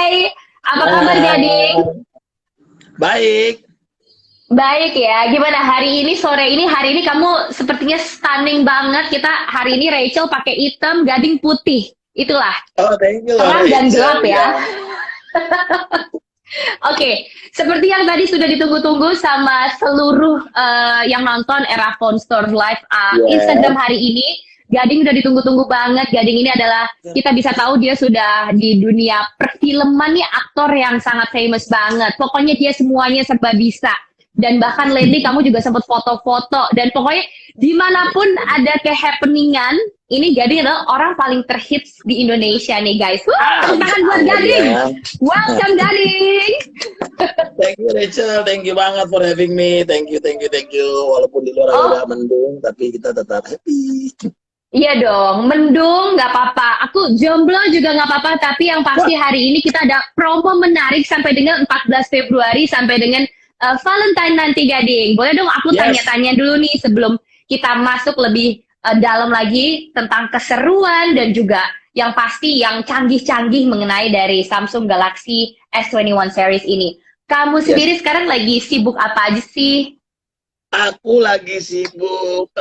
Hai, apa kabar Gading? Hai, baik. Baik ya, gimana hari ini kamu sepertinya stunning banget. Kita hari ini Rachel pakai hitam, Gading putih. Itulah, Oh, thank you loh, terang dan gelap Rachel. ya. Ya, Oke, seperti yang tadi sudah ditunggu-tunggu sama seluruh yang nonton Era Phone Store Live Instagram yes. hari ini, Gading udah ditunggu-tunggu banget. Gading ini adalah kita bisa tahu dia sudah di dunia perfilman nih aktor yang sangat famous banget. Pokoknya dia semuanya serba bisa. Dan bahkan lately kamu juga sempat foto-foto dan pokoknya dimanapun ada kehappeningan, ini Gading adalah orang paling terhits di Indonesia nih guys. Tepuk tangan buat Amin Gading. ya. Welcome Gading. Thank you Rachel, thank you banget for having me. Thank you, thank you, thank you. Walaupun di luar Oh, agak mendung, tapi kita tetap happy. iya dong, mendung nggak apa-apa. Aku jomblo juga nggak apa-apa, tapi yang Wah, pasti hari ini kita ada promo menarik sampai dengan 14 Februari sampai dengan Valentine nanti, Gading. Boleh dong aku yes. tanya-tanya dulu nih sebelum kita masuk lebih dalam lagi tentang keseruan dan juga yang pasti yang canggih-canggih mengenai dari Samsung Galaxy S21 series ini. Kamu Yes. sendiri sekarang lagi sibuk apa aja sih? Aku lagi sibuk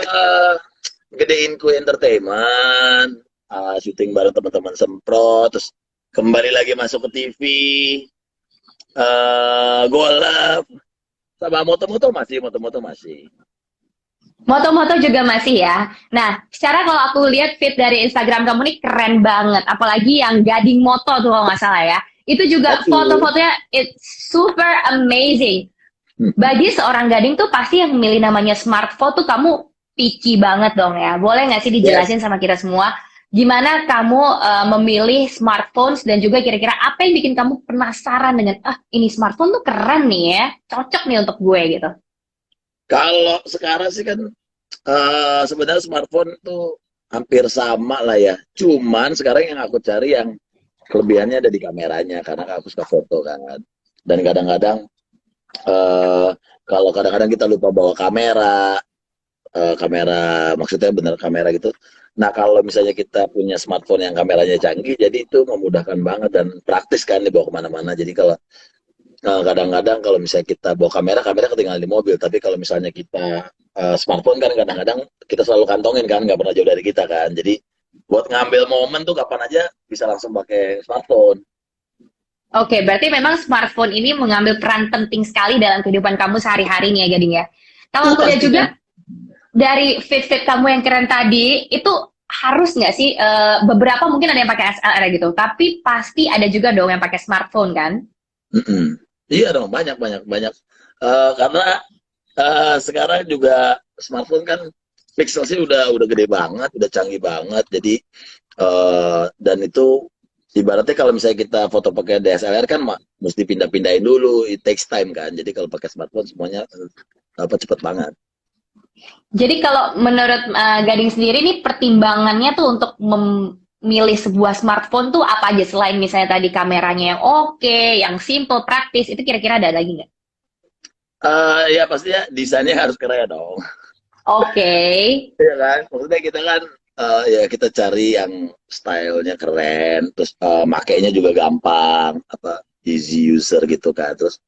gedein Ku Entertainment, syuting bareng teman-teman Sempro, terus kembali lagi masuk ke TV, golf, sama moto-moto masih. Moto-moto juga masih ya. Nah, secara kalau aku lihat feed dari Instagram kamu nih keren banget. Apalagi yang Gading Moto tuh kalau nggak salah ya. Itu juga Oke. foto-fotonya it's super amazing. Bagi seorang Gading tuh pasti yang milih namanya smartphone tuh kamu picky banget dong ya. Boleh nggak sih Yes. dijelasin sama kita semua gimana kamu memilih smartphones dan juga kira-kira apa yang bikin kamu penasaran dengan ini smartphone tuh keren nih ya, cocok nih untuk gue gitu. Kalau sekarang sih kan sebenarnya smartphone tuh hampir sama lah ya. Cuman sekarang yang aku cari yang kelebihannya ada di kameranya karena aku suka foto kan. Dan kadang-kadang eh, kalau kadang-kadang kita lupa bawa kamera, kamera maksudnya bener kamera gitu. Nah kalau misalnya kita punya smartphone yang kameranya canggih, jadi itu memudahkan banget dan praktis kan dibawa kemana-mana. Jadi kalau kadang-kadang kalau misalnya kita bawa kamera, kamera ketinggalan di mobil. Tapi kalau misalnya kita smartphone kan kadang-kadang kita selalu kantongin kan, nggak pernah jauh dari kita kan. Jadi buat ngambil momen tuh kapan aja bisa langsung pakai smartphone. Oke, berarti memang smartphone ini mengambil peran penting sekali dalam kehidupan kamu sehari-hari nih ya, Gading ya. Kalau Itu aku lihat juga pastinya. dari fit-fit kamu yang keren tadi, itu harus nggak sih beberapa mungkin ada yang pakai SLR gitu, tapi pasti ada juga dong yang pakai smartphone kan? Mm-mm. Iya dong, banyak banyak banyak. Karena sekarang juga smartphone kan pixel sih udah gede banget, udah canggih banget. Jadi dan itu ibaratnya kalau misalnya kita foto pakai DSLR kan mesti pindah-pindahin dulu, it takes time kan. Jadi kalau pakai smartphone semuanya apa cepet banget. Jadi kalau menurut Gading sendiri nih pertimbangannya tuh untuk memilih sebuah smartphone tuh apa aja selain misalnya tadi kameranya yang oke, yang simple, praktis, itu kira-kira ada lagi nggak? Ya pastinya desainnya harus keren dong. Oke. Iya kan? Maksudnya kita kan ya kita cari yang stylenya keren, terus makainya juga gampang, apa easy user gitu kan. Terus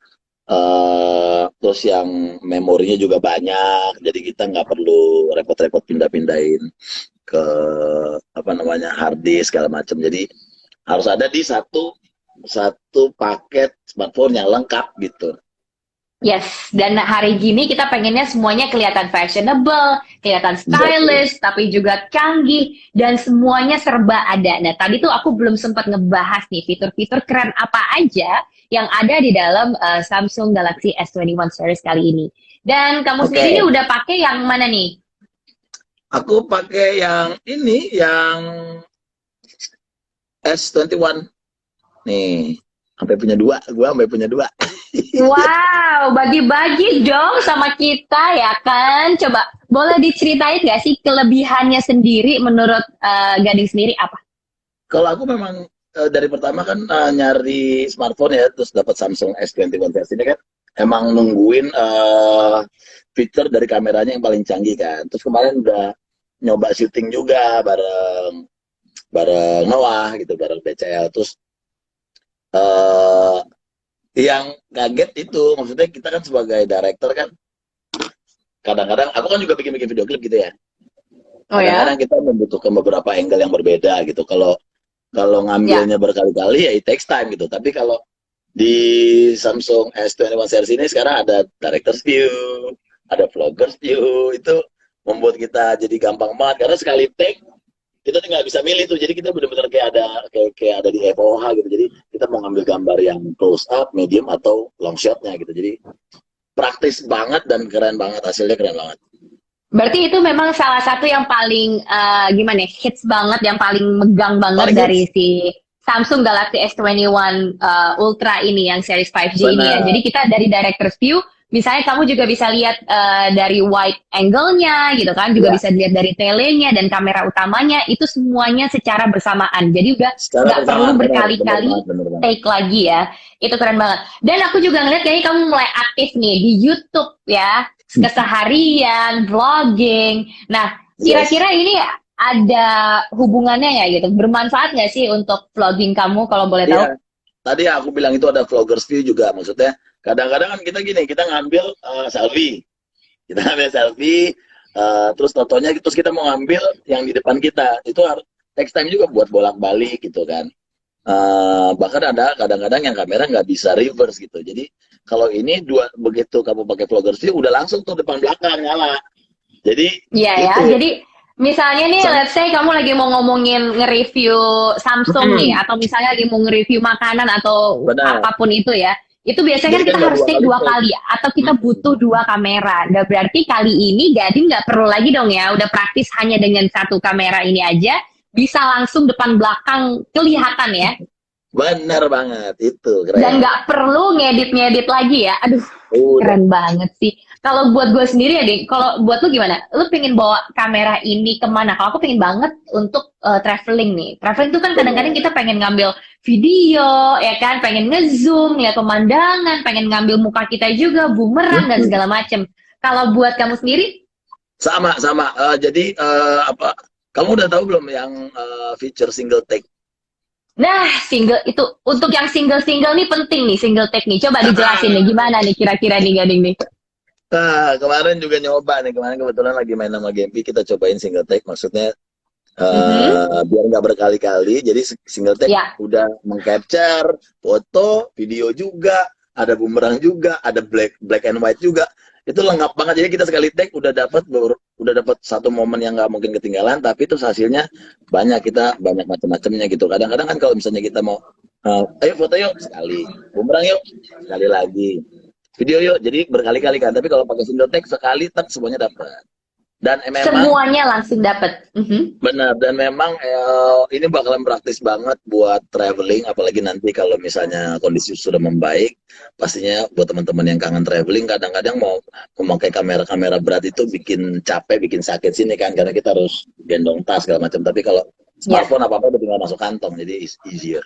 yang memorinya juga banyak, jadi kita nggak perlu repot-repot pindah-pindahin ke apa namanya hard disk segala macam. Jadi harus ada di satu satu paket smartphone yang lengkap gitu. Yes, dan hari gini kita pengennya semuanya kelihatan fashionable, kelihatan Betul. stylish, tapi juga canggih, dan semuanya serba ada. Nah, tadi tuh aku belum sempat ngebahas nih fitur-fitur keren apa aja yang ada di dalam Samsung Galaxy S21 series kali ini. Dan kamu sendiri nih Oke, udah pakai yang mana nih? aku pakai yang ini, yang S21 nih. Sampai punya dua, gua sampai punya dua. Wow, bagi-bagi dong sama kita ya kan? Coba, boleh diceritain nggak sih kelebihannya sendiri menurut Gading sendiri apa? Kalau aku memang dari pertama kan nyari smartphone ya, terus dapat Samsung S21 versi ini kan, emang nungguin fitur dari kameranya yang paling canggih kan. Terus kemarin udah nyoba syuting juga bareng bareng Noah gitu, bareng BCL. Terus eh yang kaget itu, maksudnya kita kan sebagai director kan, kadang-kadang aku kan juga bikin-bikin video klip gitu ya. Oh ya? Kadang-kadang kita membutuhkan beberapa angle yang berbeda gitu. Kalau ngambilnya berkali-kali ya it takes time gitu. Tapi kalau di Samsung S21 series ini sekarang ada director's view, ada vlogger's view, itu membuat kita jadi gampang banget karena sekali take kita nggak bisa milih tuh. Jadi kita benar-benar kayak ada di FOH gitu. Jadi kita mau ngambil gambar yang close up, medium atau long shotnya gitu. Jadi praktis banget dan keren banget, hasilnya keren banget. Berarti itu memang salah satu yang paling gimana ya, hits banget, yang paling megang banget Paling dari si Samsung Galaxy S21 Ultra ini yang series 5G ini ya. Benar. Jadi kita dari director's view, misalnya kamu juga bisa lihat dari wide angle-nya gitu kan, juga Ya. bisa dilihat dari telenya dan kamera utamanya, itu semuanya secara bersamaan. Jadi udah nggak perlu berkali-kali bener. take lagi ya. Itu keren banget. Dan aku juga ngeliat kayaknya kamu mulai aktif nih di YouTube ya, keseharian, vlogging. Nah, kira-kira ini ada hubungannya ya gitu? Bermanfaat nggak sih untuk vlogging kamu kalau boleh tahu? Iya. Tadi aku bilang itu ada vloggers view juga, maksudnya kadang-kadang kan kita gini, kita ngambil selfie. Kita ngambil selfie, terus fotonya, terus kita mau ngambil yang di depan kita. Itu harus takes time juga buat bolak-balik gitu kan. Bahkan ada kadang-kadang yang kamera nggak bisa reverse gitu. Jadi kalau ini begitu kamu pakai vloggers view, udah langsung tuh depan belakang nyala. Jadi Iya ya, jadi misalnya nih, let's say kamu lagi mau ngomongin nge-review Samsung nih, atau misalnya lagi mau nge-review makanan atau Benar. apapun itu ya, itu biasanya kan Jadi kita kan harus take dua kali, atau kita butuh dua kamera. Nah, berarti kali ini Gading nggak perlu lagi dong ya, udah praktis hanya dengan satu kamera ini aja, bisa langsung depan belakang kelihatan ya. Benar banget, itu keren. Dan nggak perlu ngedit-ngedit lagi ya. Aduh, Udah. keren banget sih. Kalau buat gue sendiri ya, Ding, kalau buat lu gimana? Lu pengen bawa kamera ini kemana? Kalau aku pengen banget untuk traveling nih. Traveling itu kan kadang-kadang kita pengen ngambil video, ya kan? Pengen ngezoom, lihat pemandangan, pengen ngambil muka kita juga, bumerang, dan segala macem. Kalau buat kamu sendiri? Sama. Jadi apa? Kamu udah tahu belum yang feature single take? Nah, single itu untuk yang single-single nih penting nih, single take nih. Coba dijelasin nih gimana nih kira-kira nih Gading nih. Kemarin juga nyoba nih, kemarin kebetulan lagi main sama Gempi, kita cobain single take, maksudnya biar nggak berkali-kali, jadi single take udah mengcapture foto, video juga, ada bumerang juga, ada black and white juga, itu lengkap banget. Jadi kita sekali take udah dapat satu momen yang nggak mungkin ketinggalan, tapi itu hasilnya banyak, kita banyak macam-macamnya gitu. Kadang-kadang kan kalau misalnya kita mau ayo foto yuk sekali, bumerang yuk sekali lagi, video yuk, jadi berkali-kali kan. Tapi kalau pakai single take sekali tak semuanya dapat. Dan memang semuanya langsung dapat. Benar, dan memang ini bakalan praktis banget buat traveling, apalagi nanti kalau misalnya kondisi sudah membaik. Pastinya buat teman-teman yang kangen traveling, kadang-kadang mau memakai kamera-kamera berat itu bikin capek, bikin sakit sini kan, karena kita harus gendong tas segala macam. Tapi kalau smartphone apa-apa udah tinggal masuk kantong, jadi easier.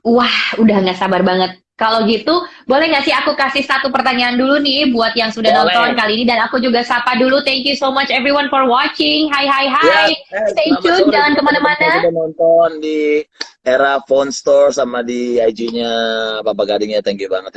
Wah, udah nggak sabar banget. Kalau gitu, boleh nggak sih aku kasih satu pertanyaan dulu nih buat yang sudah nonton kali ini, dan aku juga sapa dulu. Thank you so much everyone for watching. Hai. Stay tune, jangan kemana-mana. Sudah nonton di Era Phone Store sama di IG-nya Papa Gading ya. Thank you banget.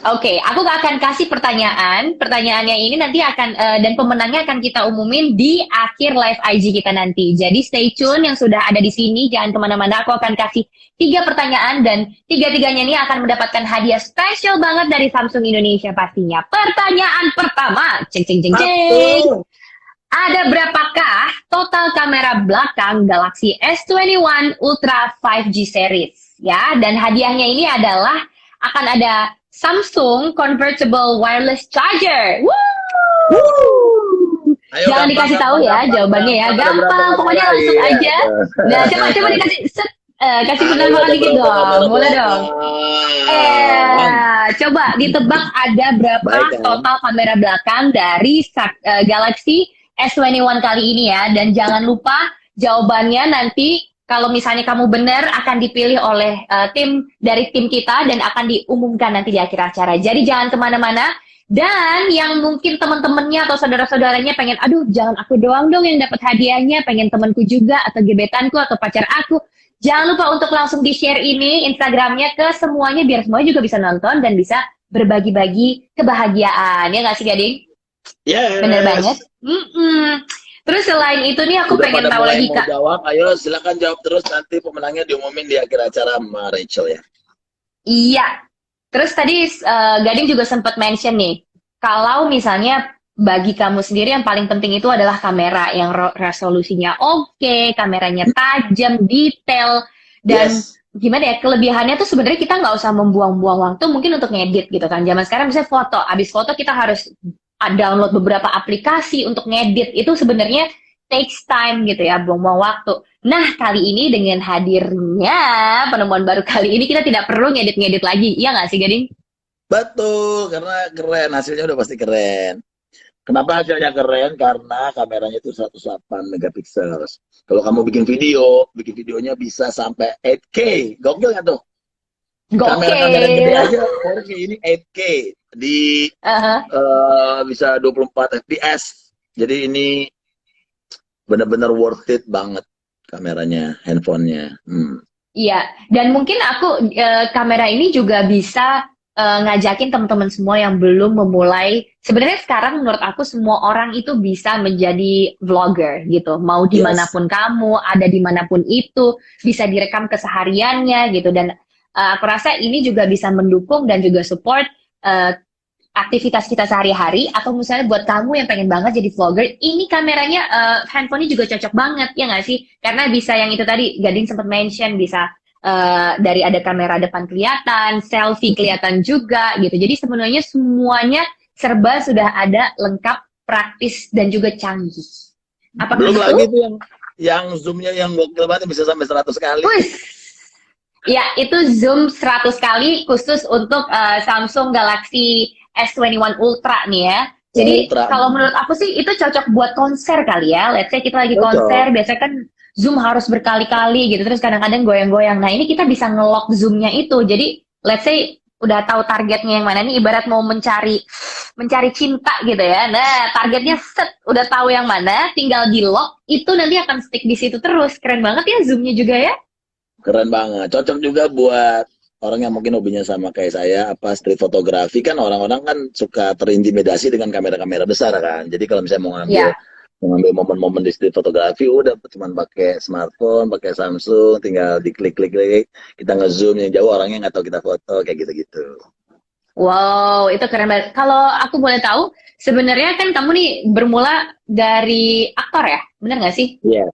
Oke, aku akan kasih pertanyaan. Pertanyaannya ini nanti akan dan pemenangnya akan kita umumin di akhir live IG kita nanti. Jadi stay tune yang sudah ada di sini, jangan kemana-mana. Aku akan kasih 3 pertanyaan dan 3-tiganya ini akan mendapatkan hadiah spesial banget dari Samsung Indonesia pastinya. Pertanyaan pertama, ceng. Ada berapakah total kamera belakang Galaxy S21 Ultra 5G series? Ya, dan hadiahnya ini adalah akan ada Samsung Convertible Wireless Charger. Ayo, jangan dikasih tahu ya jawabannya ya. Gampang, pokoknya langsung aja. Nah, coba dikasih kasih penerbangan dikit dong. Boleh dong. Coba ditebak ada berapa total kamera belakang dari Galaxy S21 kali ini ya. Dan jangan lupa jawabannya nanti kalau misalnya kamu benar akan dipilih oleh tim kita dan akan diumumkan nanti di akhir acara. Jadi jangan kemana-mana. Dan yang mungkin teman-temannya atau saudara-saudaranya pengen, aduh jangan aku doang dong yang dapat hadiahnya, pengen temanku juga atau gebetanku atau pacar aku. Jangan lupa untuk langsung di-share ini Instagramnya ke semuanya biar semuanya juga bisa nonton dan bisa berbagi-bagi kebahagiaan. Ya nggak sih, Gading? Yes. Bener banget. Terus selain itu nih aku Udah pengen pada tahu mulai lagi, mau Kak. jawab, ayo silakan jawab terus, nanti pemenangnya diumumin di akhir acara sama Rachel ya. Iya. Terus tadi Gading juga sempat mention nih, kalau misalnya bagi kamu sendiri yang paling penting itu adalah kamera yang resolusinya oke, kameranya tajam, detail, dan Yes. gimana ya, kelebihannya tuh sebenarnya kita nggak usah membuang-buang waktu mungkin untuk ngedit gitu kan. Zaman sekarang misalnya foto, abis foto kita harus download beberapa aplikasi untuk ngedit, itu sebenarnya takes time gitu ya, buang-buang waktu. Nah, kali ini dengan hadirnya penemuan baru kali ini kita tidak perlu ngedit-ngedit lagi. Iya nggak sih, Gading? Betul, karena keren, hasilnya udah pasti keren. Kenapa hasilnya keren? Karena kameranya itu 108 megapiksel. Kalau kamu bikin videonya bisa sampai 8K. Gokil nggak tuh? Kamera-kamera gede Gokil. aja 4K, ini 8K di Aha. bisa 24 fps. Jadi ini benar-benar worth it banget kameranya, handphonenya. Iya, dan mungkin aku kamera ini juga bisa ngajakin teman-teman semua yang belum memulai. Sebenarnya sekarang menurut aku semua orang itu bisa menjadi vlogger gitu. Mau Yes. dimanapun kamu, ada dimanapun itu, bisa direkam kesehariannya gitu. Dan aku rasa ini juga bisa mendukung dan juga support aktivitas kita sehari-hari. Atau misalnya buat kamu yang pengen banget jadi vlogger, ini kameranya, handphonenya juga cocok banget, ya nggak sih? Karena bisa yang itu tadi, Gading sempat mention, bisa dari ada kamera depan kelihatan, selfie kelihatan juga gitu. Jadi sebenarnya semuanya serba sudah ada, lengkap, praktis, dan juga canggih. Apakah Belum betul? lagi tuh yang zoomnya yang gokil banget, bisa sampai 100 kali. Wih. Ya, itu zoom 100 kali khusus untuk Samsung Galaxy S21 Ultra nih ya. Jadi Ultra. kalau menurut aku sih itu cocok buat konser kali ya. Let's say kita lagi Cocok. konser, biasanya kan zoom harus berkali-kali gitu. Terus kadang-kadang goyang-goyang. Nah, ini kita bisa nge-lock zoomnya itu. Jadi let's say udah tahu targetnya yang mana nih, ibarat mau mencari cinta gitu ya. Nah, targetnya set, udah tahu yang mana, tinggal di-lock, itu nanti akan stick di situ terus. Keren banget ya zoomnya juga ya. Keren banget. Cocok juga buat orang yang mungkin hobinya sama kayak saya, street fotografi. Kan orang-orang kan suka terintimidasi dengan kamera-kamera besar kan. Jadi kalau misalnya mau ngambil momen-momen di street fotografi, udah cuma pakai smartphone, pakai Samsung, tinggal diklik-klik, kita nge-zoom yang jauh, orangnya nggak tahu kita foto, kayak gitu-gitu. Wow, itu keren banget. Kalau aku boleh tahu, sebenarnya kan kamu nih bermula dari aktor ya, bener nggak sih? Iya.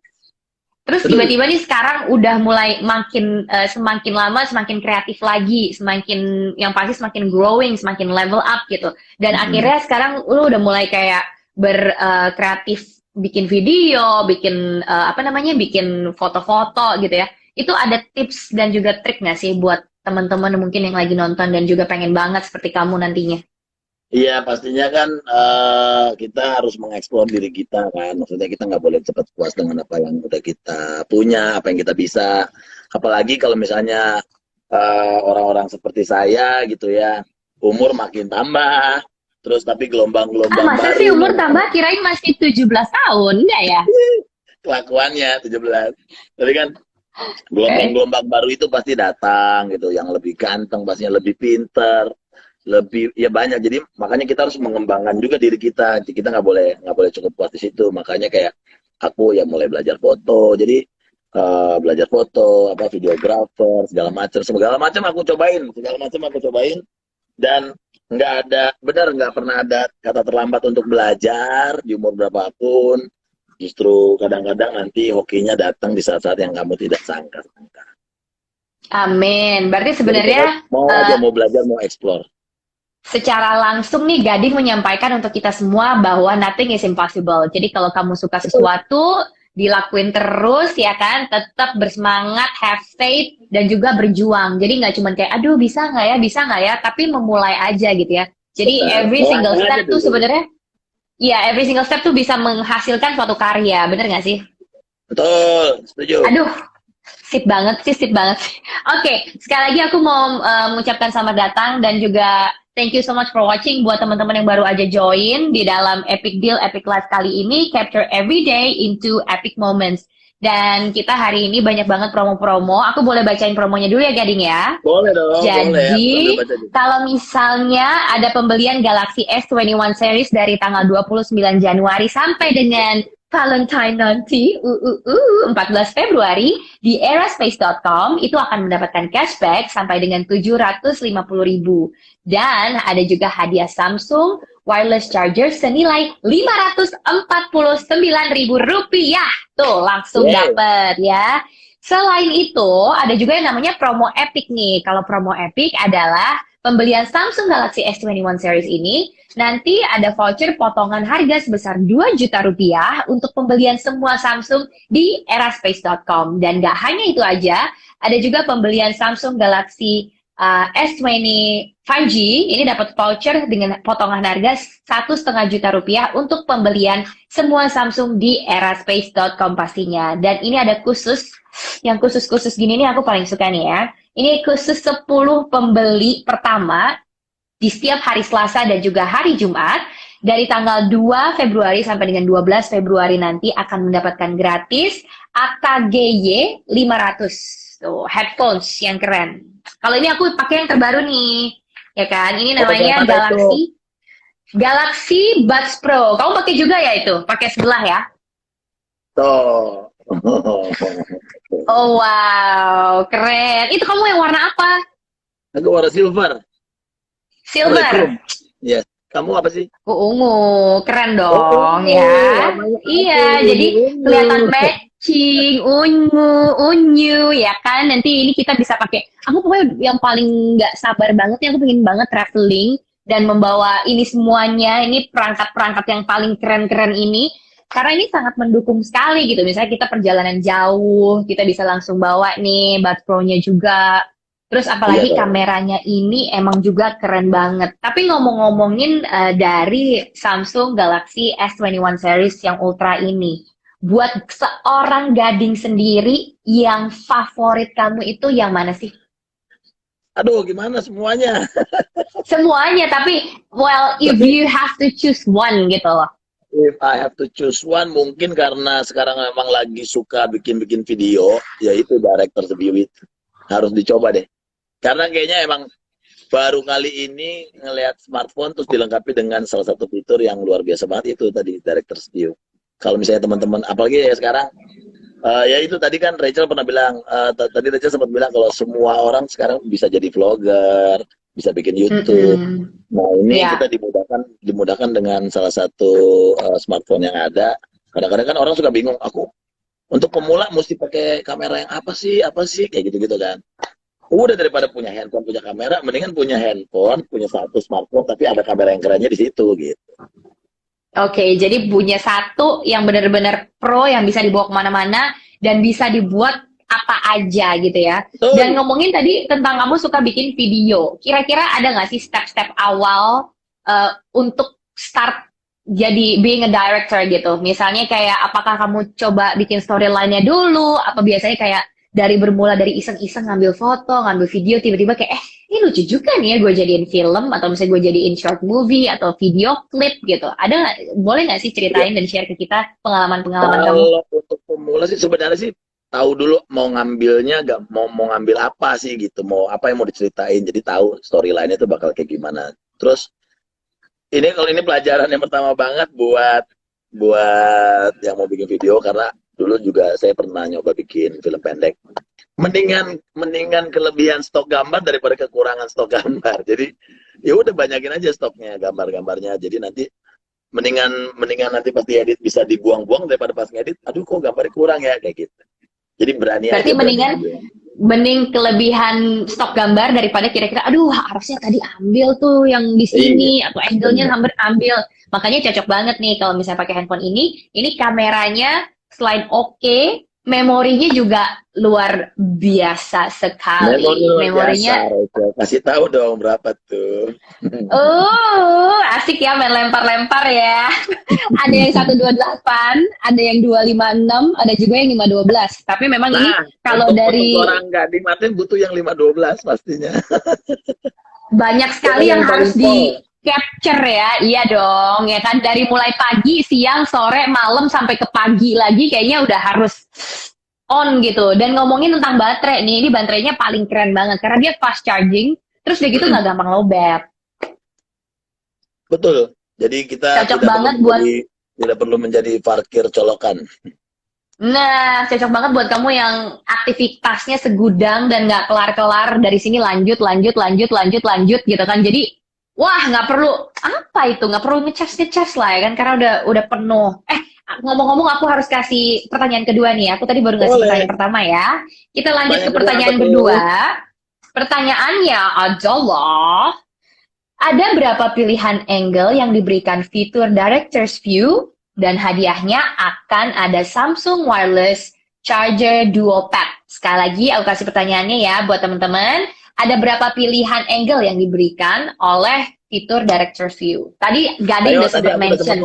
Terus tiba-tiba nih sekarang udah mulai makin semakin lama semakin kreatif lagi, semakin yang pasti semakin growing, semakin level up gitu. Dan akhirnya sekarang lu udah mulai kayak berkreatif, bikin video, bikin bikin foto-foto gitu ya. Itu ada tips dan juga trik nggak sih buat teman-teman mungkin yang lagi nonton dan juga pengen banget seperti kamu nantinya? Iya, pastinya kan kita harus mengeksplor diri kita kan. Maksudnya kita nggak boleh cepat puas dengan apa yang udah kita punya, apa yang kita bisa. Apalagi kalau misalnya orang-orang seperti saya gitu ya, umur makin tambah, terus tapi gelombang-gelombang Masa baru. sih umur tambah, kirain masih 17 tahun, enggak ya? Kelakuannya 17. Tapi kan gelombang-gelombang baru itu pasti datang gitu, yang lebih ganteng, pastinya lebih pinter, lebih ya banyak. Jadi makanya kita harus mengembangkan juga diri kita. Jadi kita nggak boleh cukup puas di situ. Makanya kayak aku ya mulai belajar foto. Jadi belajar foto, videografer, segala macam aku cobain, dan nggak pernah ada kata terlambat untuk belajar di umur berapapun. Justru kadang-kadang nanti hokinya datang di saat-saat yang kamu tidak sangka-sangka. Amin. Berarti sebenarnya mau belajar, mau explore. Secara langsung nih Gading menyampaikan untuk kita semua bahwa nothing is impossible. Jadi kalau kamu suka sesuatu, dilakuin terus ya kan, tetap bersemangat, have faith, dan juga berjuang. Jadi nggak cuma kayak, aduh bisa nggak ya, tapi memulai aja gitu ya. Jadi every single step tuh sebenarnya, every single step tuh bisa menghasilkan suatu karya, bener nggak sih? Betul, setuju. Aduh, sip banget sih. Oke, sekali lagi aku mau mengucapkan selamat datang dan juga thank you so much for watching. Buat teman-teman yang baru aja join di dalam Epic Deal, Epic Life kali ini, capture every day into epic moments. Dan kita hari ini banyak banget promo-promo. Aku boleh bacain promonya dulu ya, Gading ya. Boleh dong, boleh ya. Jadi, Boleh baca juga. kalau misalnya ada pembelian Galaxy S21 series dari tanggal 29 Januari sampai dengan Valentine nanti, 14 Februari, di eraspace.com, itu akan mendapatkan cashback sampai dengan 750.000. Dan ada juga hadiah Samsung wireless charger senilai Rp549.000. Tuh, langsung dapet ya. Selain itu, ada juga yang namanya promo Epic nih. Kalau promo Epic adalah pembelian Samsung Galaxy S21 series ini, nanti ada voucher potongan harga sebesar Rp2 juta untuk pembelian semua Samsung di eraspace.com. Dan gak hanya itu aja, ada juga pembelian Samsung Galaxy S20 5G, ini dapat voucher dengan potongan harga Rp1,5 juta untuk pembelian semua Samsung di eraspace.com pastinya. Dan ini ada khusus, yang khusus-khusus gini nih aku paling suka nih ya. Ini khusus 10 pembeli pertama di setiap hari Selasa dan juga hari Jumat. Dari tanggal 2 Februari sampai dengan 12 Februari nanti akan mendapatkan gratis AKG-Y 500. Tuh, headphones yang keren. Kalau ini aku pakai yang terbaru nih, ya kan? Ini namanya Galaxy Buds Pro. Kamu pakai juga ya itu? Pakai sebelah ya? Tuh. Oh wow, keren. Itu kamu yang warna apa? Aku warna silver. Silver. Ya, kamu apa sih? Ungu, keren dong ya. Iya, jadi kelihatan matching, unyu, ya kan. Nanti ini kita bisa pakai. Aku pokoknya yang paling nggak sabar banget nih, aku pengen banget traveling dan membawa ini semuanya, ini perangkat-perangkat yang paling keren-keren ini. Karena ini sangat mendukung sekali gitu. Misalnya kita perjalanan jauh, kita bisa langsung bawa nih Buds Pro-nya juga. Terus apalagi kameranya ini emang juga keren banget. Tapi ngomong-ngomongin dari Samsung Galaxy S21 series yang Ultra ini, buat seorang Gading sendiri, yang favorit kamu itu yang mana sih? Aduh, gimana semuanya? Semuanya, tapi well, if you have to choose one gitu loh. If I have to choose one, mungkin karena sekarang memang lagi suka bikin-bikin video, yaitu Director's View itu. Harus dicoba deh. Karena kayaknya emang baru kali ini ngelihat smartphone terus dilengkapi dengan salah satu fitur yang luar biasa banget, itu tadi Director's View. Kalau misalnya teman-teman, apalagi ya sekarang, ya itu tadi kan Rachel pernah bilang, tadi Rachel sempat bilang kalau semua orang sekarang bisa jadi vlogger, bisa bikin YouTube. Nah ini kita dimudahkan dengan salah satu smartphone yang ada. Kadang-kadang kan orang suka bingung, aku untuk pemula mesti pakai kamera yang apa sih, kayak gitu-gitu kan. Udah, daripada punya handphone, punya kamera, mendingan punya handphone, punya satu smartphone, tapi ada kamera yang kerennya di situ gitu. Oke, jadi punya satu yang benar-benar pro, yang bisa dibawa kemana-mana, dan bisa dibuat apa aja gitu ya. Dan ngomongin tadi tentang kamu suka bikin video, kira-kira ada nggak sih step-step awal untuk start jadi being a director gitu? Misalnya kayak apakah kamu coba bikin storyline-nya dulu, apa biasanya kayak dari bermula dari iseng-iseng ngambil foto, ngambil video, tiba-tiba kayak, ini lucu juga nih ya gue jadiin film, atau misalnya gue jadiin short movie, atau video klip gitu. Ada nggak, boleh nggak sih ceritain dan share ke kita pengalaman-pengalaman kamu? Kalau untuk pemula sih sebenarnya sih, tahu dulu mau ngambilnya, mau ngambil apa sih gitu, mau apa yang mau diceritain, jadi tahu storyline-nya itu bakal kayak gimana. Terus, kalau ini pelajaran yang pertama banget buat yang mau bikin video, karena dulu juga saya pernah nyoba bikin film pendek. Mendingan kelebihan stok gambar daripada kekurangan stok gambar. Jadi ya udah banyakin aja stoknya, gambar-gambarnya. Jadi nanti mendingan nanti pas diedit bisa dibuang-buang daripada pas ngedit, aduh kok gambarnya kurang ya, kayak gitu. Jadi berani Berarti aja. mending kelebihan stok gambar daripada kira-kira aduh harusnya tadi ambil tuh yang di sini atau angle-nya ambil. Makanya cocok banget nih kalau misalnya pakai handphone ini kameranya selain oke, memorinya juga luar biasa sekali. Memorinya kasih tahu dong berapa tuh. Asik ya main lempar-lempar ya. Ada yang 128, ada yang 256, ada juga yang 512. Tapi memang ini kalau dari orang nggak dimatiin butuh yang 512 pastinya. Banyak sekali yang harus di capture ya, iya dong, ya kan, dari mulai pagi, siang, sore, malam sampai ke pagi lagi, kayaknya udah harus on gitu. Dan ngomongin tentang baterai nih, ini baterainya paling keren banget karena dia fast charging, terus dia gitu nggak gampang lowbat. Betul. Jadi kita Cocok banget buat tidak perlu menjadi parkir colokan. Nah, cocok banget buat kamu yang aktivitasnya segudang dan nggak kelar-kelar dari sini lanjut gitu kan. Jadi, wah nggak perlu apa itu nggak perlu ngecas lah ya kan karena udah penuh. Ngomong-ngomong aku harus kasih pertanyaan kedua nih. Aku tadi baru ngasih Boleh. pertanyaan pertama ya. Kita lanjut ke Pertanyaan pertanyaan kedua, kedua. Pertanyaannya adalah ada berapa pilihan angle yang diberikan fitur Director's View dan hadiahnya akan ada Samsung Wireless Charger Duo Pack. Sekali lagi aku kasih pertanyaannya ya buat teman-teman. Ada berapa pilihan angle yang diberikan oleh fitur Director's View? Tadi Gading udah sempat mention.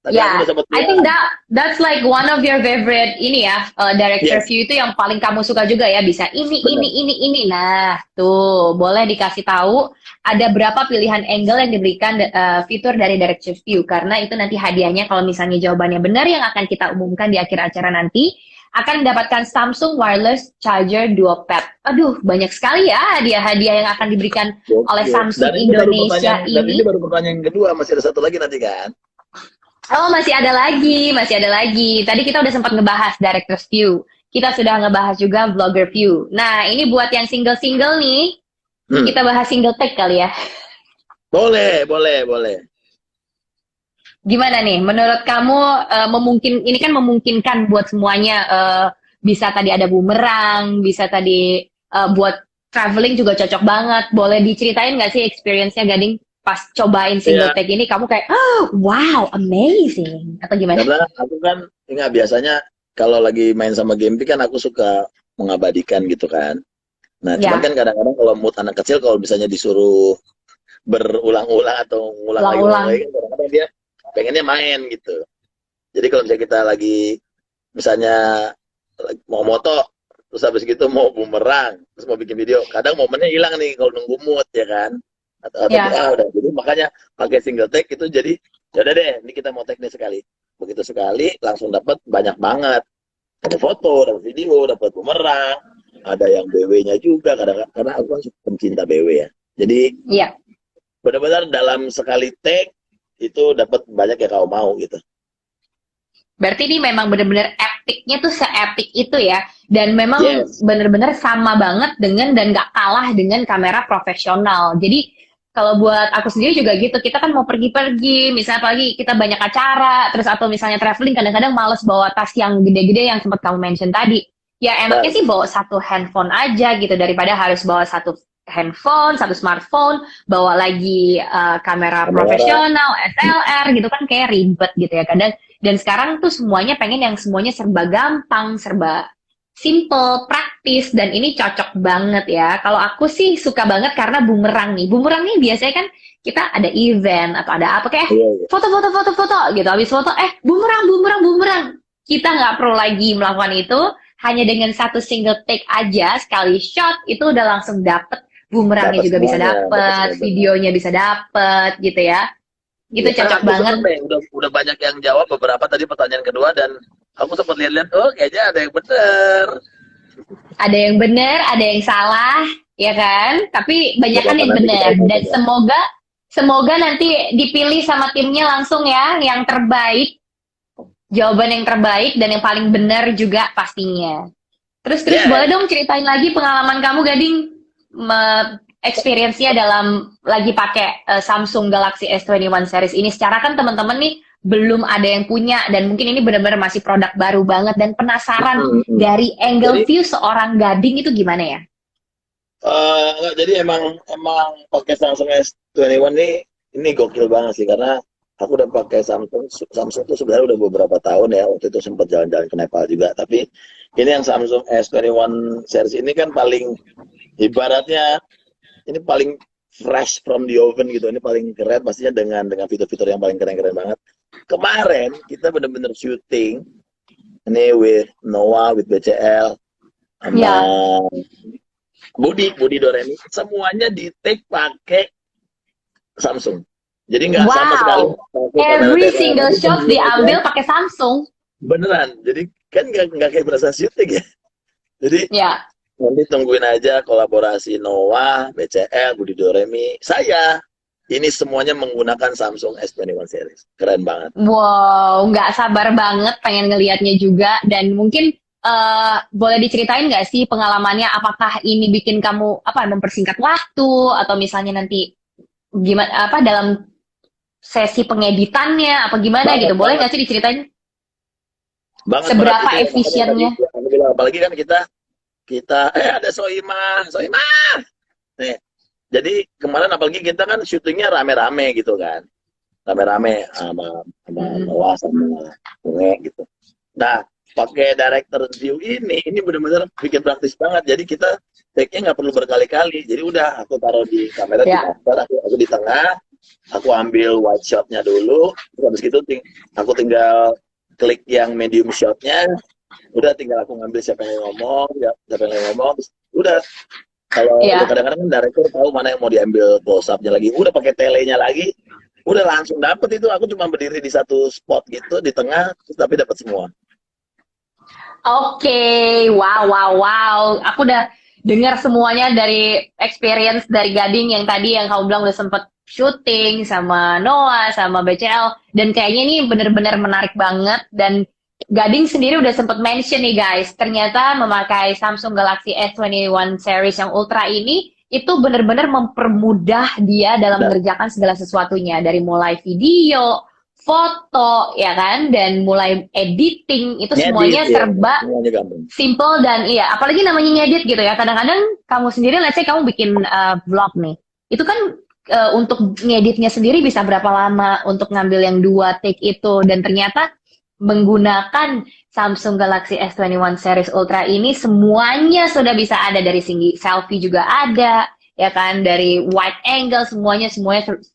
Ya, I think that's like one of your favorite ini ya, Director's View itu yang paling kamu suka juga ya. Bisa ini. Nah, tuh boleh dikasih tahu ada berapa pilihan angle yang diberikan fitur dari Director's View karena itu nanti hadiahnya kalau misalnya jawabannya benar yang akan kita umumkan di akhir acara nanti akan mendapatkan Samsung Wireless Charger Duo Pack. Aduh, banyak sekali ya hadiah-hadiah yang akan diberikan oleh Samsung Indonesia ini. Dan ini baru pertanyaan kedua, masih ada satu lagi nanti kan? Oh, masih ada lagi. Tadi kita udah sempat ngebahas Director's View. Kita sudah ngebahas juga Vlogger View. Nah, ini buat yang single-single nih, kita bahas single take kali ya. Boleh. Gimana nih, menurut kamu ini kan memungkinkan buat semuanya, bisa tadi ada boomerang, bisa tadi buat traveling juga cocok banget. Boleh diceritain nggak sih experience-nya Gading pas cobain single take ini kamu kayak, oh, wow, amazing, atau gimana? Karena aku kan biasanya kalau lagi main sama Gempi kan aku suka mengabadikan gitu kan. Nah, cuman kan kadang-kadang kalau mood anak kecil kalau misalnya disuruh berulang-ulang atau ngulang lagi kan kadang-kadang dia pengennya main gitu. Jadi kalau misalnya kita lagi misalnya mau moto terus habis gitu mau bumerang terus mau bikin video, kadang momennya hilang nih kalau nunggu mood ya kan. Atau udah jadi makanya pakai single take itu jadi ya udah deh ini kita mau take nih sekali. Begitu sekali langsung dapat banyak banget. Ada foto, ada video, dapat bumerang, ada yang BW-nya juga karena aku kan pencinta BW ya. Jadi benar-benar dalam sekali take itu dapat banyak yang kau mau gitu. Berarti ini memang benar-benar epicnya tuh se-epic itu ya. Dan memang benar-benar sama banget dengan dan gak kalah dengan kamera profesional. Jadi kalau buat aku sendiri juga gitu, kita kan mau pergi-pergi, misalnya apalagi kita banyak acara, terus atau misalnya traveling, kadang-kadang males bawa tas yang gede-gede yang sempat kamu mention tadi. Ya enaknya sih bawa satu handphone aja gitu, daripada harus bawa satu handphone, satu smartphone, bawa lagi kamera profesional, SLR gitu kan kayak ribet gitu ya kadang. Dan sekarang tuh semuanya pengen yang semuanya serba gampang, serba simple, praktis, dan ini cocok banget ya. Kalau aku sih suka banget karena bumerang nih. Bumerang nih biasanya kan kita ada event atau ada apa kayak foto gitu. Habis foto bumerang. Kita nggak perlu lagi melakukan itu, hanya dengan satu single take aja sekali shot itu udah langsung dapet. Bumerangnya juga bisa dapet, videonya bisa dapet gitu ya. Gitu cocok banget. Udah banyak yang jawab beberapa tadi pertanyaan kedua dan aku sempat lihat-lihat, oh kayaknya ada yang bener. Ada yang bener, ada yang salah, ya kan? Tapi banyak kan yang bener. Dan semoga nanti dipilih sama timnya langsung ya, yang terbaik. Jawaban yang terbaik dan yang paling benar juga pastinya. Terus boleh dong ceritain lagi pengalaman kamu Gading, experience-nya dalam lagi pakai Samsung Galaxy S21 series ini. Secara kan teman-teman nih belum ada yang punya dan mungkin ini benar-benar masih produk baru banget dan penasaran dari angle view seorang Gading itu gimana ya? Jadi emang pakai Samsung S21 ini gokil banget sih karena aku udah pakai Samsung tuh sebenarnya udah beberapa tahun ya. Waktu itu sempat jalan-jalan ke Nepal juga. Tapi ini yang Samsung S21 series ini kan paling ibaratnya ini paling fresh from the oven gitu. Ini paling keren pastinya dengan fitur-fitur yang paling keren-keren banget. Kemarin kita bener-bener syuting ini with Noah, with BCL, sama Budi Doremi. Semuanya di take pakai Samsung. Jadi nggak sama sekali. Every single shot diambil pakai Samsung. Beneran. Jadi kan nggak kayak berasa syuting ya. Jadi Ya. nanti tungguin aja kolaborasi Noah, BCL, Budi Doremi, saya. Ini semuanya menggunakan Samsung S21 series. Keren banget. Wow, nggak sabar banget pengen ngelihatnya juga. Dan mungkin boleh diceritain nggak sih pengalamannya? Apakah ini bikin kamu mempersingkat waktu atau misalnya nanti gimana dalam sesi pengeditannya apa gimana Banget, gitu? Boleh banget. nggak sih diceritain Banget seberapa itu makanya efisiennya? tadi aku bilang, apalagi kan kita ada Soimah nih. Jadi kemarin apalagi kita kan syutingnya rame-rame gitu kan, rame-rame sama Mm-mm. Noah sama Bunge gitu. Nah, pakai director view ini benar-benar bikin praktis banget. Jadi kita take-nya nggak perlu berkali-kali. Jadi udah aku taruh di kamera di Ya. master, aku di tengah, aku ambil wide shot-nya dulu, terus habis itu aku tinggal klik yang medium shot-nya, udah tinggal aku ngambil siapa yang ngomong, terus udah. Kalau Ya. kadang-kadang kan director tahu mana yang mau diambil close up-nya lagi, udah pakai telenya lagi, udah langsung dapet itu. Aku cuma berdiri di satu spot gitu di tengah, terus tapi dapat semua. Oke, wow, wow, wow. Aku udah dengar semuanya dari experience dari Gading yang tadi yang kamu bilang udah sempet syuting sama Noah, sama BCL. Dan kayaknya ini bener-bener menarik banget. Dan Gading sendiri udah sempet mention nih guys, ternyata memakai Samsung Galaxy S21 series yang Ultra ini, itu bener-bener mempermudah dia dalam Udah mengerjakan segala sesuatunya. Dari mulai video, foto, ya kan? Dan mulai editing, itu ngedit semuanya ya, serba semuanya gampang. simple dan iya, apalagi namanya ngedit gitu ya. Kadang-kadang kamu sendiri, let's say kamu bikin vlog nih, itu kan untuk ngeditnya sendiri bisa berapa lama untuk ngambil yang 2 take itu dan ternyata menggunakan Samsung Galaxy S21 series Ultra ini semuanya sudah bisa ada dari segi selfie juga ada, ya kan? Dari wide angle semuanya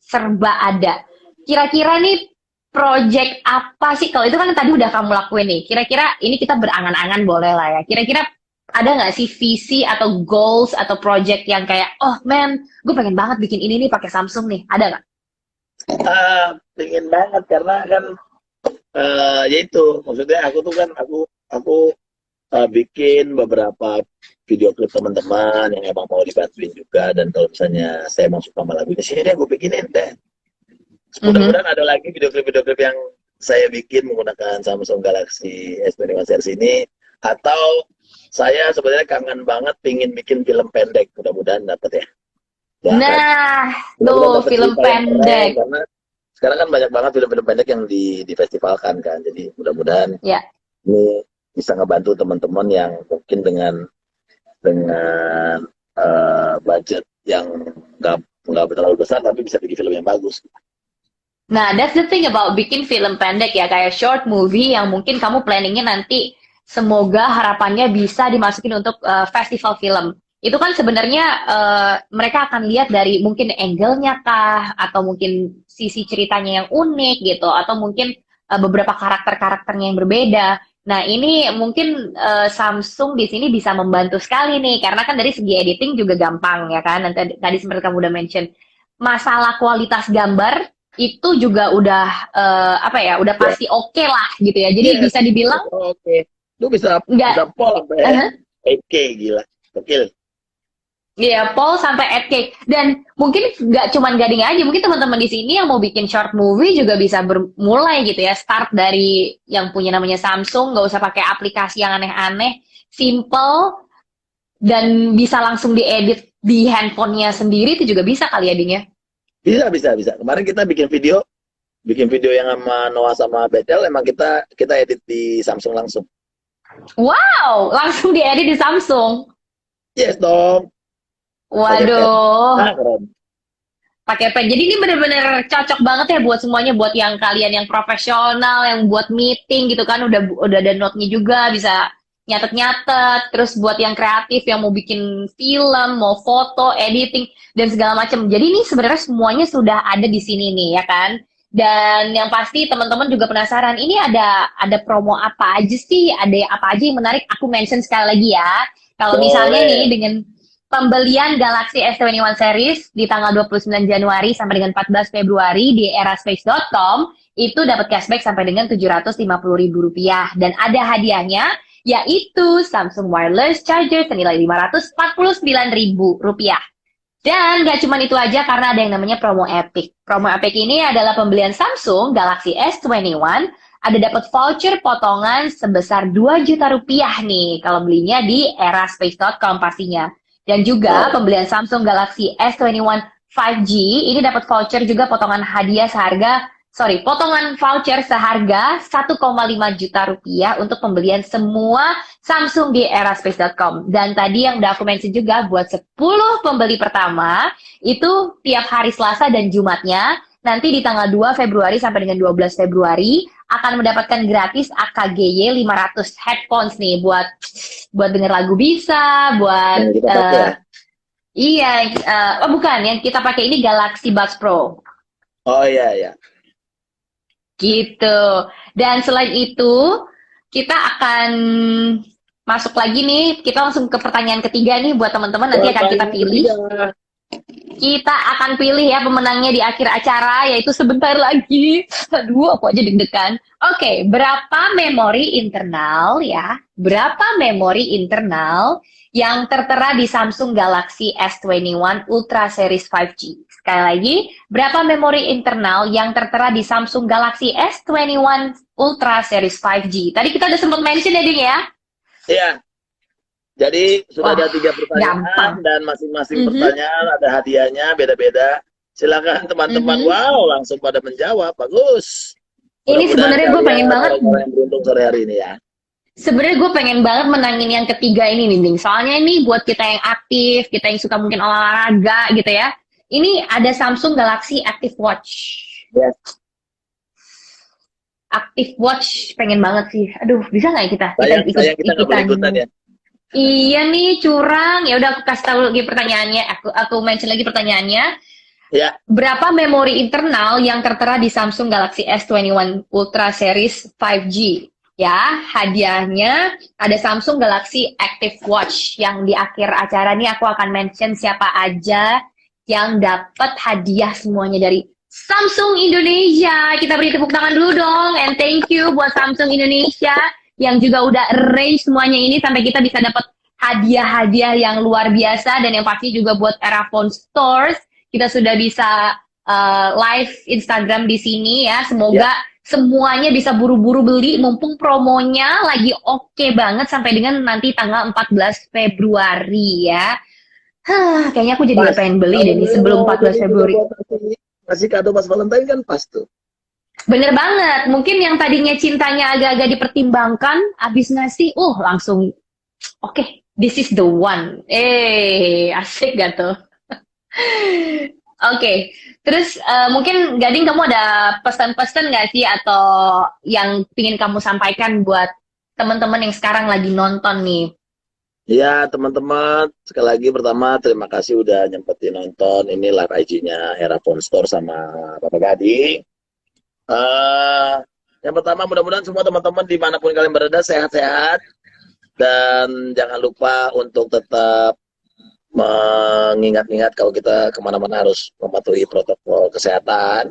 serba ada. Kira-kira nih project apa sih? Kalau itu kan tadi udah kamu lakuin nih. Kira-kira ini kita berangan-angan boleh lah ya. Kira-kira ada nggak sih visi atau goals atau project yang kayak, oh man, gue pengen banget bikin ini nih pakai Samsung nih. Ada nggak? Pengen banget karena kan ya itu maksudnya aku tuh kan aku bikin beberapa video klip teman-teman yang emang mau dibantuin juga, dan kalau misalnya saya mau suka sama lagunya sini deh gue bikinin deh. Mhm. Mudah-mudahan ada lagi video klip yang saya bikin menggunakan Samsung Galaxy S21 series ini, atau saya sebenarnya kangen banget pingin bikin film pendek, mudah-mudahan dapat ya. Doakan. Nah, Mudah-mudahan tuh dapat film cerita yang keren, pendek. karena sekarang kan banyak banget film-film pendek yang difestivalkan kan. Jadi mudah-mudahan Ya. ini bisa ngebantu teman-teman yang mungkin dengan budget yang nggak terlalu besar tapi bisa bikin film yang bagus. Nah, that's the thing about bikin film pendek ya, kayak short movie yang mungkin kamu planningnya nanti semoga harapannya bisa dimasukin untuk festival film. Itu kan sebenarnya mereka akan lihat dari mungkin angle-nya kah, atau mungkin sisi ceritanya yang unik gitu, atau mungkin beberapa karakter-karakternya yang berbeda. Nah, ini mungkin Samsung di sini bisa membantu sekali nih, karena kan dari segi editing juga gampang ya kan. Nanti tadi seperti kamu udah mention, masalah kualitas gambar itu juga udah udah Ya, pasti oke lah gitu ya. Jadi yes, bisa dibilang oke. Lu bisa nggak, pol sampai 8K, gila, gokil. ya Paul sampai 8K. Dan mungkin nggak cuman Gading aja, mungkin teman-teman di sini yang mau bikin short movie juga bisa bermulai gitu ya. Start dari yang punya namanya Samsung, nggak usah pakai aplikasi yang aneh-aneh, simple dan bisa langsung diedit di handphonenya sendiri itu juga bisa kali ya, Ding ya. Bisa. Kemarin kita bikin video yang sama Noah sama Betel, emang kita edit di Samsung langsung. Wow, langsung diedit di Samsung. Yes dong, pakai pen. Waduh, Keren. pakai pen. Jadi ini bener-bener cocok banget ya buat semuanya, buat yang kalian yang profesional, yang buat meeting gitu kan, udah ada note-nya juga, bisa nyatet-nyatet. Terus buat yang kreatif, yang mau bikin film, mau foto, editing, dan segala macam. Jadi ini sebenarnya semuanya sudah ada di sini nih, ya kan? Dan yang pasti teman-teman juga penasaran, ini ada promo apa aja sih? Ada apa aja yang menarik? Aku mention sekali lagi ya. Kalau misalnya nih Boleh. dengan pembelian Galaxy S21 series di tanggal 29 Januari sampai dengan 14 Februari di eraspace.com itu dapat cashback sampai dengan Rp750.000 dan ada hadiahnya yaitu Samsung wireless charger senilai Rp549.000. Dan gak cuma itu aja karena ada yang namanya promo Epic. Promo Epic ini adalah pembelian Samsung Galaxy S21 ada dapat voucher potongan sebesar Rp2 juta nih kalau belinya di eraspace.com pastinya. Dan juga pembelian Samsung Galaxy S21 5G ini dapat voucher juga potongan voucher seharga Rp1,5 juta untuk pembelian semua Samsung di eraspace.com. Dan tadi yang udah aku mention juga buat 10 pembeli pertama itu tiap hari Selasa dan Jumatnya nanti di tanggal 2 Februari sampai dengan 12 Februari akan mendapatkan gratis AKGY 500 headphones nih buat denger lagu bisa, buat bukan yang kita pakai ini Galaxy Buds Pro. Oh iya. Gitu. Dan selain itu kita akan masuk lagi nih, kita langsung ke pertanyaan ketiga nih buat teman-teman nanti akan kita pilih. Kita akan pilih ya pemenangnya di akhir acara, yaitu sebentar lagi. Aduh, aku aja deg-degan. Oke, berapa memori internal yang tertera di Samsung Galaxy S21 Ultra Series 5G? Sekali lagi, berapa memori internal yang tertera di Samsung Galaxy S21 Ultra Series 5G? Tadi kita udah sempat mention ya, Ding ya? Iya. Jadi sudah ada 3 pertanyaan dan masing-masing pertanyaan ada hadiahnya beda-beda. Silakan teman-teman. Wow, langsung pada menjawab. Bagus. Ini sebenarnya gue pengen banget. Yang beruntung sore hari ini ya. Sebenarnya gue pengen banget menangin yang ketiga ini nih, Ding. Soalnya ini buat kita yang aktif, kita yang suka mungkin olahraga gitu ya. Ini ada Samsung Galaxy Active Watch. Yes. Active Watch pengen banget sih. Aduh, bisa nggak kita nggak boleh ikutan ya. Iya nih, curang. Ya udah aku kasih tahu lagi pertanyaannya. Aku mention lagi pertanyaannya. Ya. Berapa memori internal yang tertera di Samsung Galaxy S21 Ultra Series 5G? Ya, hadiahnya ada Samsung Galaxy Active Watch yang di akhir acara nih aku akan mention siapa aja yang dapat hadiah semuanya dari Samsung Indonesia. Kita beri tepuk tangan dulu dong, and thank you buat Samsung Indonesia yang juga udah arrange semuanya ini sampai kita bisa dapat hadiah-hadiah yang luar biasa. Dan yang pasti juga buat Erafone Stores kita sudah bisa live Instagram di sini ya. Semoga semuanya bisa buru-buru beli mumpung promonya lagi oke banget sampai dengan nanti tanggal 14 Februari ya. Kayaknya aku jadi pengen beli deh nih sebelum 14 Februari. Kasih kado pas Valentine kan pas tuh. Bener banget, mungkin yang tadinya cintanya agak-agak dipertimbangkan, abis ngasih, langsung, oke, this is the one. Asik gak tuh? Oke, terus mungkin Gading kamu ada pesan-pesan gak sih atau yang ingin kamu sampaikan buat teman-teman yang sekarang lagi nonton nih? Ya teman-teman, sekali lagi pertama terima kasih udah nyempetin nonton ini live IG-nya Erafone Store sama Bapak Gading. Yang pertama mudah-mudahan semua teman-teman dimanapun kalian berada sehat-sehat dan jangan lupa untuk tetap mengingat-ingat kalau kita kemana-mana harus mematuhi protokol kesehatan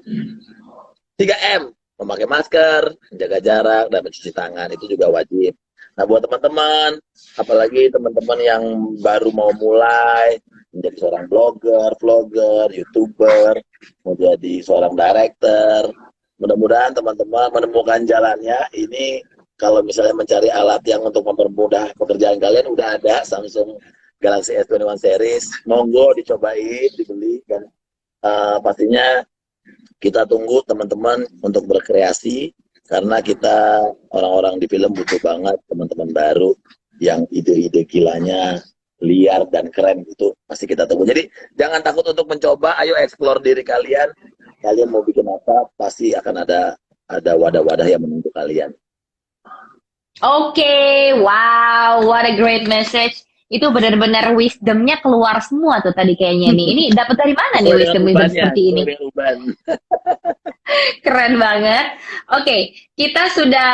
3M, memakai masker, menjaga jarak, dan mencuci tangan itu juga wajib. Nah buat teman-teman, apalagi teman-teman yang baru mau mulai menjadi seorang blogger, vlogger, youtuber, mau jadi seorang director, mudah-mudahan teman-teman menemukan jalannya. Ini kalau misalnya mencari alat yang untuk mempermudah pekerjaan kalian udah ada Samsung Galaxy S21 series, monggo dicobain, dibeli, dan pastinya kita tunggu teman-teman untuk berkreasi karena kita orang-orang di film butuh banget teman-teman baru yang ide-ide gilanya liar dan keren itu pasti kita tunggu. Jadi jangan takut untuk mencoba, ayo explore diri kalian. Kalian mau bikin apa, pasti akan ada wadah-wadah yang menunggu kalian. Oke, wow, what a great message. Itu benar-benar wisdomnya keluar semua tuh tadi kayaknya nih. Ini dapat dari mana nih wisdom seperti ini? Keren banget. Oke, kita sudah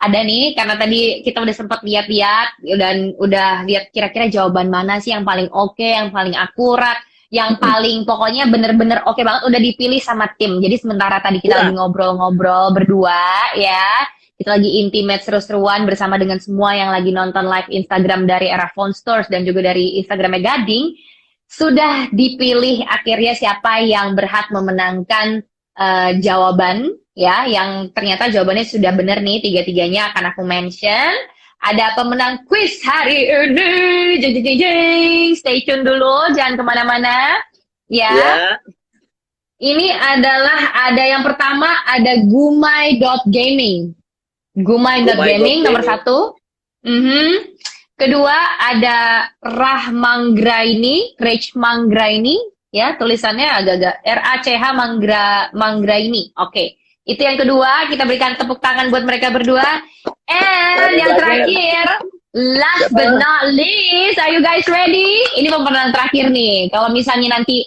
ada nih, karena tadi kita udah sempat lihat-lihat dan udah lihat kira-kira jawaban mana sih yang paling oke, yang paling akurat, yang paling pokoknya bener-bener oke banget udah dipilih sama tim. Jadi sementara tadi kita Ya. lagi ngobrol-ngobrol berdua ya, kita lagi intimate seru-seruan bersama dengan semua yang lagi nonton live Instagram dari Era Phone Stores dan juga dari Instagramnya Gading, sudah dipilih akhirnya siapa yang berhak memenangkan jawaban ya, yang ternyata jawabannya sudah benar nih, tiga-tiganya akan aku mention. Ada pemenang quiz hari ini. Jeng, jeng, jeng, jeng. Stay tune dulu, jangan kemana-mana. Ya, Ya. ini adalah ada yang pertama, ada Gumai.gaming. Gumai.gaming nomor 1. Kedua ada Rach Manggraini, ya tulisannya agak-agak RACH Manggraini. Oke, itu yang kedua. Kita berikan tepuk tangan buat mereka berdua. And yang terakhir, last but not least, are you guys ready? Ini pemenang terakhir nih. Kalau misalnya nanti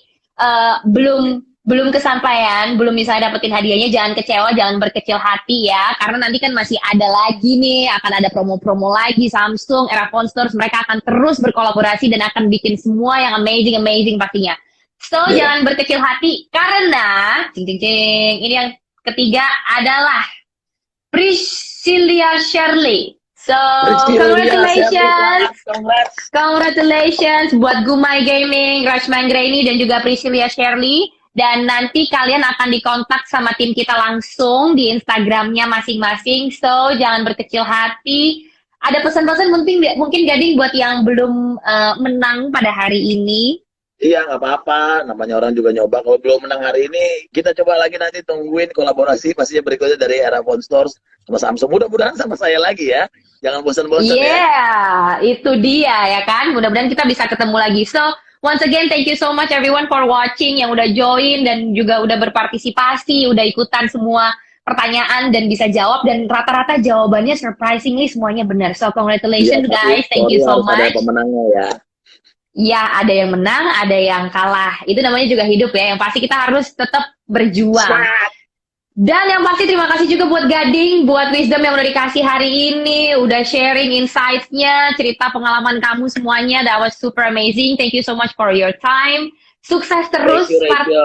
belum kesampaian, belum misalnya dapetin hadiahnya, jangan kecewa, jangan berkecil hati ya, karena nanti kan masih ada lagi nih, akan ada promo-promo lagi. Samsung, Era Phone Stores, mereka akan terus berkolaborasi dan akan bikin semua yang amazing pastinya. So, jangan berkecil hati, karena ini yang ketiga adalah Priscilia Shirley. So, congratulations buat Gumai Gaming, Rach Manggraini dan juga Priscilia Shirley. Dan nanti kalian akan dikontak sama tim kita langsung di Instagramnya masing-masing. So, jangan berkecil hati. Ada pesan-pesan mungkin Gading buat yang belum menang pada hari ini? Iya, nggak apa-apa. Namanya orang juga nyoba. Kalau belum menang hari ini, kita coba lagi nanti, tungguin kolaborasi pastinya berikutnya dari Era Phone Stores sama Samsung. Mudah-mudahan sama saya lagi ya. Jangan bosan-bosan ya. Itu dia ya kan. Mudah-mudahan kita bisa ketemu lagi. So, once again, thank you so much everyone for watching, yang udah join dan juga udah berpartisipasi, udah ikutan semua pertanyaan dan bisa jawab, dan rata-rata jawabannya surprisingly semuanya benar. So, congratulations guys. Thank you so much. Ada pemenangnya ya. Ya, ada yang menang, ada yang kalah. Itu namanya juga hidup ya. Yang pasti kita harus tetap berjuang. Dan yang pasti terima kasih juga buat Gading, buat wisdom yang udah dikasih hari ini, udah sharing insights-nya, cerita pengalaman kamu semuanya. That was super amazing. Thank you so much for your time. Sukses terus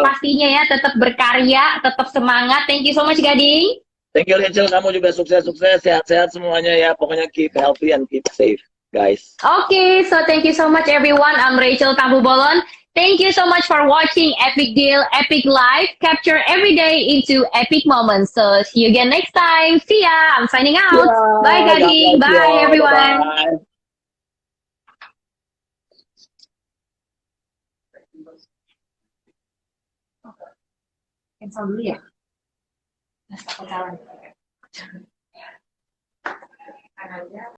pastinya ya, tetap berkarya, tetap semangat. Thank you so much Gading. Thank you Rachel, kamu juga sukses-sukses, sehat-sehat semuanya ya. Pokoknya keep healthy and keep safe, guys. Okay, so thank you so much everyone. I'm Rachel Tambu Bolon. Thank you so much for watching Epic Deal, Epic Life. Capture every day into epic moments. So see you again next time. See ya. I'm signing out. Bye Gading. Bye everyone. Cancel dulu ya.